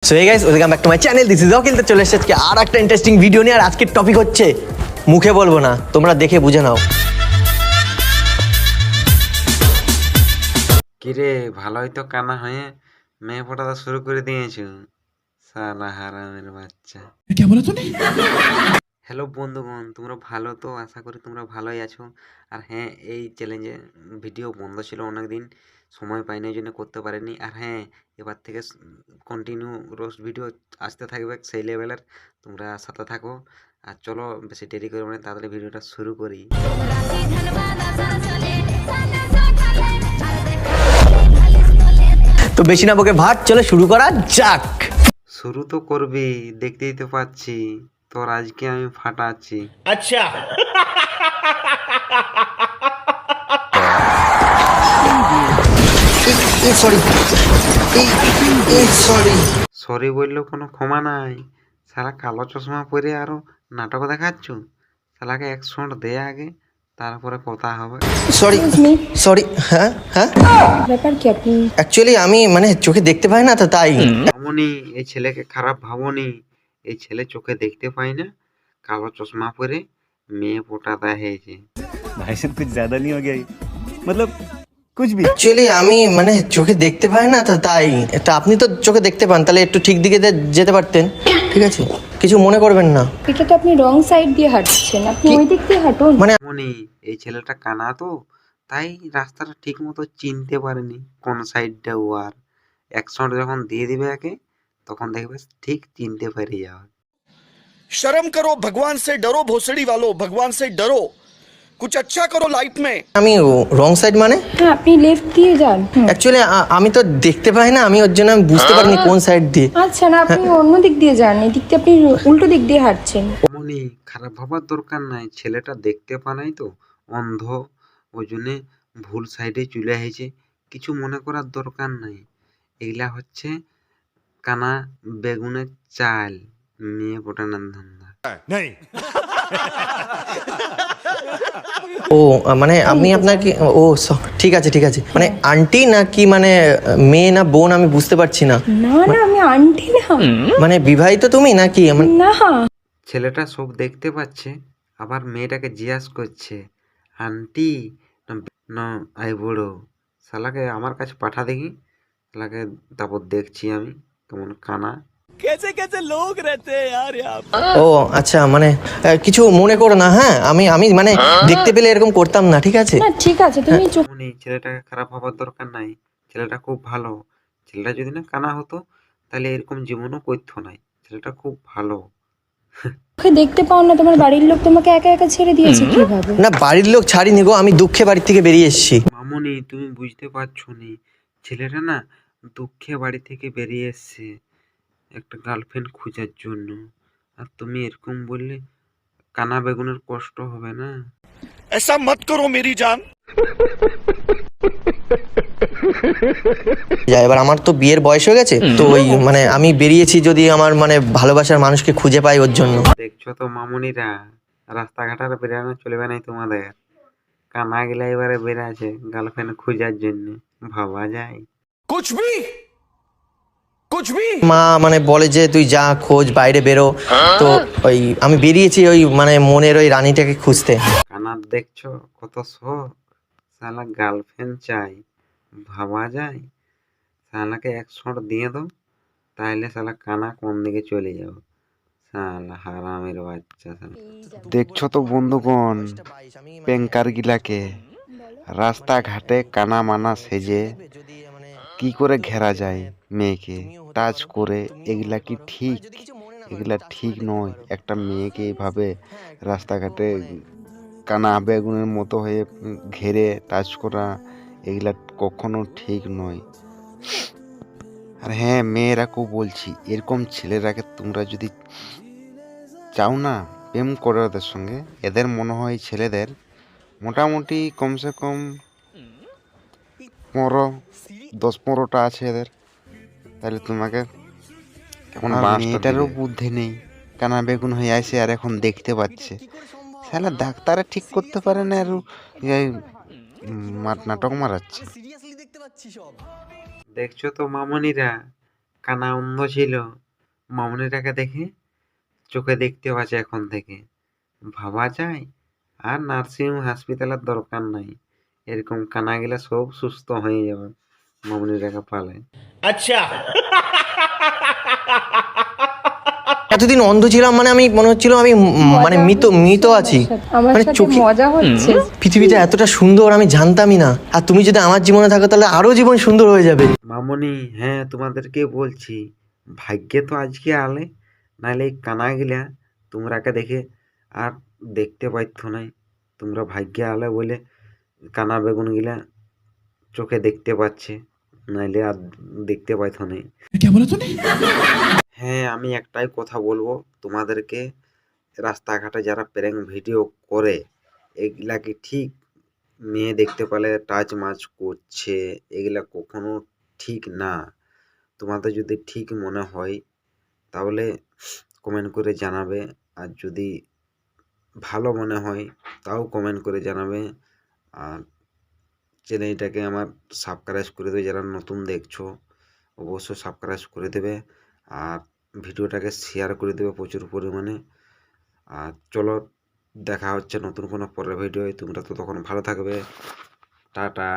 So hey guys, welcome back to my channel. This is Akil. তো চলে এসেছে আজকে আর একটা ইন্টারেস্টিং ভিডিও নিয়ে। আর আজকের টপিক হচ্ছে, মুখে বলবো না, তোমরা দেখে বুঝে নাও। কিরে ভালোই তো কানা হয়ে মেয়ে পটাতে শুরু করে দিয়েছো, সালা হারামের বাচ্চা। क्या बोला तूने? হ্যালো বন্ধুগণ, তোমরা ভালো তো? আশা করি তোমরা ভালোই আছো। আর হ্যাঁ, এই চ্যালেঞ্জে ভিডিও বন্ধ ছিল অনেকদিন, সময় পাইনি, ওই জন্য করতে পারিনি। আর হ্যাঁ, এবার থেকে কন্টিনিউ রোস্ট ভিডিও আসতে থাকবে সেই লেভেলের, তোমরা সাথে থাকো। আর চলো বেশি দেরি করবো না, তাড়াতাড়ি ভিডিওটা শুরু করি। তো বেশি না বকে ভাট, চলে শুরু করা যাক। শুরু তো করবি, দেখতেই তো পাচ্ছি তোর আজকে আমি ফাটাচ্ছি। अच्छा সরি বললেও কোনো ক্ষমা নাই। শালা কালো চশমা পরে আরো নাটক দেখাচ্ছ। শালাকে এক শট দে আগে, তারপরে কথা হবে। Sorry sorry. হ্যাঁ হ্যাঁ, ব্যাপার কি আপনি? অ্যাকচুয়ালি আমি মানে চোখে দেখতে পাই না, তো তাই। ভাবনি এই ছেলেকে খারাপ ভাবনি। এই ছেলে চোখে দেখতে পাই না, কালো চশমা পরে মেয়ে পোটাতে হয়েছে। भाई साहब कुछ ज्यादा नहीं हो गया ये? मतलब कुछ भी। অ্যাকচুয়ালি আমি মানে চোখে দেখতে পাই না, তো তাই। এটা আপনি তো চোখে দেখতে পান, তাহলে একটু ঠিক দিকে যেতে পারতেন। ঠিক আছে, কিছু মনে করবেন না। এটা তো আপনি রং সাইড দিয়ে হাঁটছেন, আপনি ওই দিক দিয়ে হাঁটুন। মানে ভাবনি এই ছেলেটা কানা তো, তাই রাস্তাটা ঠিক মতো চিনতে পারেনি কোন সাইডটা ও। আর এক শট যখন দিয়ে দিবে একে, তখন দেখবে ঠিক চিনতে পেরে যাবে। शर्म करो, भगवान से डरो, भोसड़ी वालों, भगवान से डरो, कुछ अच्छा करो लाइफ में। আমি রং সাইড মানে হ্যাঁ, আপনি লেফট দিয়ে যান। অ্যাকচুয়ালি আমি তো দেখতে পাই না, আমি ওর জন্য আমি বুঝতে পারিনি কোন সাইড দিয়ে। আচ্ছা না, আপনি অন্য দিক দিয়ে যান, এই দিক দিয়ে আপনি উল্টো দিক দিয়ে হাঁটছেন। মনি খারাপ ভাবার দরকার নাই, ছেলেটা দেখতে পা নাই তো, অন্ধ, ওই জন্যে ভুল সাইডে চলে এসেছে। কিছু মনে করার দরকার নাই। এগুলা হচ্ছে কানা বেগুনের চাল, মেয়ে পটানোর ধান্দা। नहीं ও মানে আমি আপনাকে ও ঠিক আছে ঠিক আছে, মানে আন্টি না কি মানে মেয়ে না বোন, আমি বুঝতে পারছি না। না না, আমি আন্টি না। মানে বিবাহিত তুমি নাকি? না, ছেলেটা সব দেখতে পাচ্ছে, আবার মেয়েটাকে জিজ্ঞাস করছে আন্টি না আইবুড়ো। শালাকে আমার কাছে পাঠা দেখি, শালাকে তারপর দেখছি আমি কেমন কানা। कैसे कैसे लोग रहते हैं यार यहाँ पे? ও আচ্ছা, মানে কিছু মনে করো না। হ্যাঁ, আমি আমি মানে দেখতে পেলে এরকম করতাম না, ঠিক আছে? না ঠিক আছে, তুমি চোখ মনি ছেলেটাকে খারাপ ভাবার দরকার নাই, ছেলেটা খুব ভালো। ছেলেটা যদি না কানা হতো, তাহলে এরকম জীবনও করতো নাই। ছেলেটা খুব ভালো। চোখে দেখতে পাও না, তোমার বাড়ির লোক তোমাকে একা একা ছেড়ে দিয়েছে কিভাবে? না, বাড়ির লোক ছাড়িনি গো, আমি দুঃখে বাড়ি থেকে বেরিয়ে এসেছি। মামনি তুমি বুঝতে পারছো নি, ছেলেটা না দুঃখে বাড়ি থেকে বেরিয়ে এসছে একটা গার্লফ্রেন্ড খোঁজার জন্য। আর তুমি এরকম বললে কানা বেগুনের কষ্ট হবে না? ऐसा मत करो मेरी जान। এবার আমার তো বিয়ের বয়স হয়ে গেছে, তো ওই মানে আমি বেরিয়েছি যদি আমার মানে ভালোবাসার মানুষকে খুঁজে পাই ওর জন্য। দেখছো তো মামুনিরা, রাস্তাঘাটার বেরানো চলবে নাই তোমাদের। কানা গিলা এবারে বেরাছে গার্লফ্রেন্ড খোঁজার জন্য, ভাবা যায়? कुछ भी মা মানে বলে যে তুই যা খোঁজ, বাইরে বেরো। তো ওই আমি বেরিয়েছি ওই মানে মনের ওই রানীটাকে খুঁজতে। কানার দেখছো কত শখ, শালা গার্লফ্রেন্ড চাই, ভাবা যায়? শালাকে এক শট দিয়ে দাও, তাহলে শালা কানা কোন দিকে চলে যাও। শালা হারামের বাচ্চা শালা। দেখছো তো বন্ধুগণ, পেঙ্কার গিলাকে রাস্তাঘাটে কানা মানা সেজে কি করে ঘেরা যায় মেয়েকে টাচ করে। এগুলা কি ঠিক? এগুলা ঠিক নয়। একটা মেয়েকে এইভাবে রাস্তাঘাটে কানা বেগুনের মতো হয়ে ঘেরে টাচ করা, এগুলা কখনো ঠিক নয়। আর হ্যাঁ, মেয়েরাকেও বলছি, এরকম ছেলেরাকে তোমরা যদি চাও না প্রেম করো ওদের সঙ্গে, এদের মনে হয় ছেলেদের মোটামুটি কমসে কম 10-15টা আছে এদের, তাহলে তোমাকে এখন মেয়েটারও বুদ্ধি নেই, কানা বেগুন হয়ে আসে আর এখন দেখতে পাচ্ছে। শালা ডাক্তারে ঠিক করতে পারে না, আর নাটক মারাচ্ছে। দেখছো তো মামনিরা, কানা অন্ধ ছিল, মামনিটাকে দেখে চোখে দেখতে পাচ্ছে এখন থেকে। ভাবা যায়? আর নার্সিং হসপিটালের দরকার নাই, এরকম কানা গেলে সব সুস্থ হয়ে যাবে মামনিটাকে পালে। এতদিন অন্ধ ছিলাম, মানে আমি মনে হচ্ছিল আমি মানে মৃত মৃত আছি। আমার মানে সাথে চোখে মজা হচ্ছে। পৃথিবীটা এতটা সুন্দর আমি জানতামই না। আর তুমি যদি আমার জীবনে থাকো তাহলে আরো জীবন সুন্দর হয়ে যাবে। মামনি, হ্যাঁ তোমাদেরকে বলছি, ভাগ্যে তো আজকে আলে, নাহলে এই কানা গিলা তোমরাকে দেখে আর দেখতে পাইতো নাই। তোমরা ভাগ্যে আলে বলে কানা বেগুন গিলা চোখে দেখতে পাচ্ছে, নাইলে আর দেখতে পাইতো নাই। হ্যাঁ, আমি একটাই কথা বলবো তোমাদেরকে, রাস্তাঘাটে যারা প্র্যাঙ্ক ভিডিও করে এগুলা কি ঠিক? মেয়ে দেখতে পেলে টাচ মাচ করছে, এগুলা কখনো ঠিক না। তোমাদের যদি ঠিক মনে হয় তাহলে কমেন্ট করে জানাবে, আর যদি ভালো মনে হয় তাও কমেন্ট করে জানাবে। আর চ্যানেলটাকে আমার সাবস্ক্রাইব করে দেবে, যারা নতুন দেখছো অবশ্যই সাবস্ক্রাইব করে দেবে, আর ভিডিওটাকে শেয়ার করে দেবে প্রচুর পরিমাণে। আর চলো, দেখা হচ্ছে নতুন কোনো পরের ভিডিওয়। তোমরা তো তখন ভালো থাকবে। টাটা।